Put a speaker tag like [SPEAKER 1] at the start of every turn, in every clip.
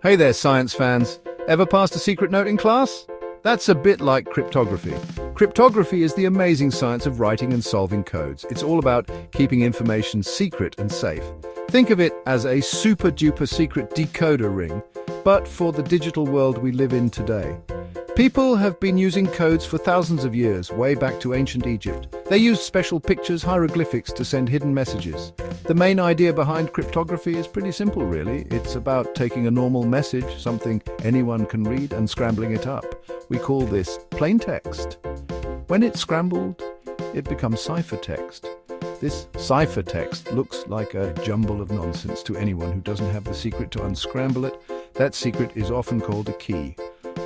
[SPEAKER 1] Hey there, science fans. Ever passed a secret note in class? That's a bit like cryptography. Cryptography is the amazing science of writing and solving codes. It's all about keeping information secret and safe. Think of it as a super-duper secret decoder ring, but for the digital world we live in today. People have been using codes for thousands of years, way back to ancient Egypt. They used special pictures, hieroglyphics, to send hidden messages. The main idea behind cryptography is pretty simple, really. It's about taking a normal message, something anyone can read, and scrambling it up. We call this plain text. When it's scrambled, it becomes ciphertext. This ciphertext looks like a jumble of nonsense to anyone who doesn't have the secret to unscramble it. That secret is often called a key.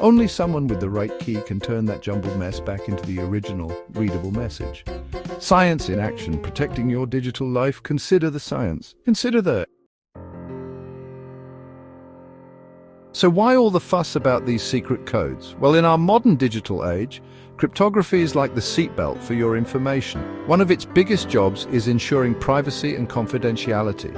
[SPEAKER 1] Only someone with the right key can turn that jumbled mess back into the original, readable message. Science in action, protecting your digital life. Consider the science. Consider the... So why all the fuss about these secret codes? Well, in our modern digital age, cryptography is like the seatbelt for your information. One of its biggest jobs is ensuring privacy and confidentiality.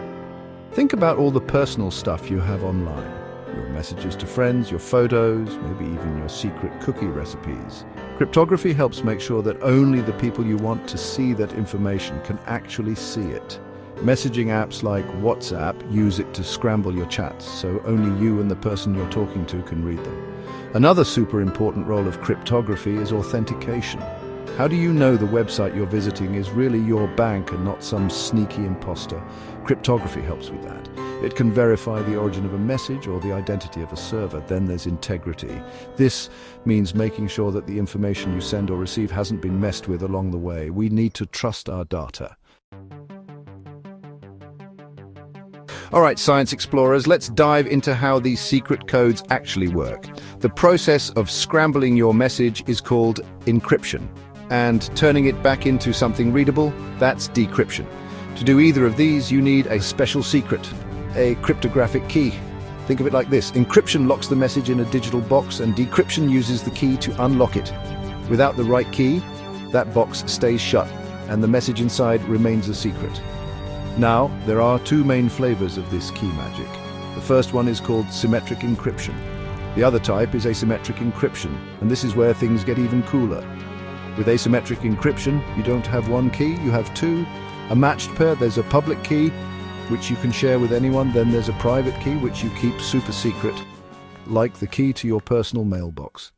[SPEAKER 1] Think about all the personal stuff you have online. Your messages to friends, your photos, maybe even your secret cookie recipes. Cryptography helps make sure that only the people you want to see that information can actually see it. Messaging apps like WhatsApp use it to scramble your chats, so only you and the person you're talking to can read them. Another super important role of cryptography is authentication. How do you know the website you're visiting is really your bank and not some sneaky imposter? Cryptography helps with that. It can verify the origin of a message or the identity of a server. Then there's integrity. This means making sure that the information you send or receive hasn't been messed with along the way. We need to trust our data. All right, science explorers, let's dive into how these secret codes actually work. The process of scrambling your message is called encryption, and turning it back into something readable, that's decryption. To do either of these, you need a special secret, a cryptographic key. Think of it like this. Encryption locks the message in a digital box, and decryption uses the key to unlock it. Without the right key, that box stays shut, and the message inside remains a secret. Now, there are two main flavors of this key magic. The first one is called symmetric encryption. The other type is asymmetric encryption, and this is where things get even cooler. With asymmetric encryption, you don't have one key, you have two. A matched pair, there's a public key, which you can share with anyone, then there's a private key, which you keep super secret, like the key to your personal mailbox.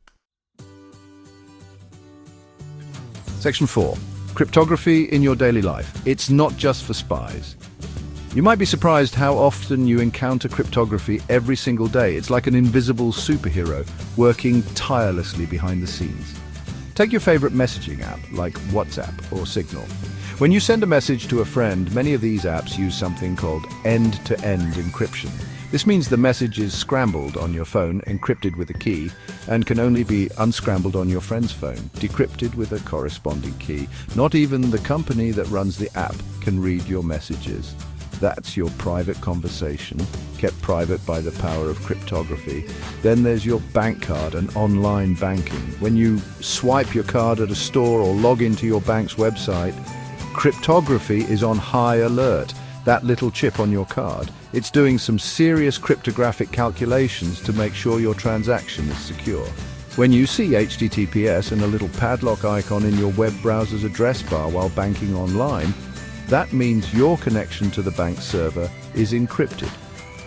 [SPEAKER 1] Section 4. Cryptography in your daily life. It's not just for spies. You might be surprised how often you encounter cryptography every single day. It's like an invisible superhero working tirelessly behind the scenes. Take your favorite messaging app, like WhatsApp or Signal. When you send a message to a friend, many of these apps use something called end-to-end encryption. This means the message is scrambled on your phone, encrypted with a key, and can only be unscrambled on your friend's phone, decrypted with a corresponding key. Not even the company that runs the app can read your messages. That's your private conversation, kept private by the power of cryptography. Then there's your bank card and online banking. When you swipe your card at a store or log into your bank's website, cryptography is on high alert. That little chip on your card, it's doing some serious cryptographic calculations to make sure your transaction is secure. When you see HTTPS and a little padlock icon in your web browser's address bar while banking online, that means your connection to the bank server is encrypted.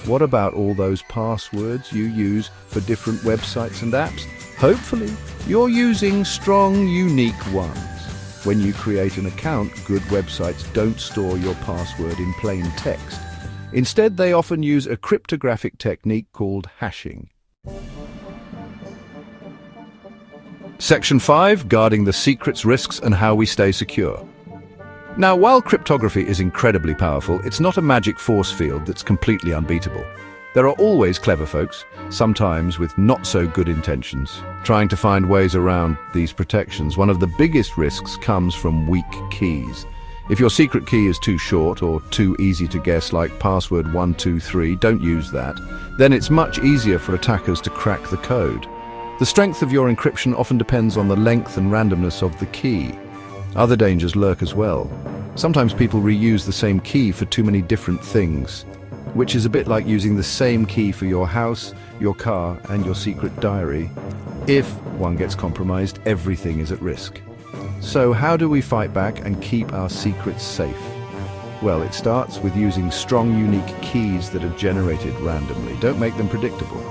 [SPEAKER 1] What about all those passwords you use for different websites and apps? Hopefully, you're using strong, unique ones. When you create an account, good websites don't store your password in plain text. Instead, they often use a cryptographic technique called hashing. Section 5. Guarding the secrets, risks, and how we stay secure. Now, while cryptography is incredibly powerful, it's not a magic force field that's completely unbeatable. There are always clever folks, sometimes with not-so-good intentions, trying to find ways around these protections. One of the biggest risks comes from weak keys. If your secret key is too short or too easy to guess, like password 123, don't use that. Then it's much easier for attackers to crack the code. The strength of your encryption often depends on the length and randomness of the key. Other dangers lurk as well. Sometimes people reuse the same key for too many different things, which is a bit like using the same key for your house, your car, and your secret diary. If one gets compromised, everything is at risk. So how do we fight back and keep our secrets safe? Well, it starts with using strong, unique keys that are generated randomly. Don't make them predictable.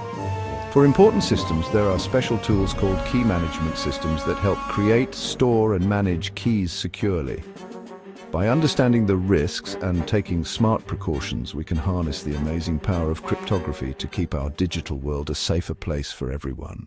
[SPEAKER 1] For important systems, there are special tools called key management systems that help create, store, and manage keys securely. By understanding the risks and taking smart precautions, we can harness the amazing power of cryptography to keep our digital world a safer place for everyone.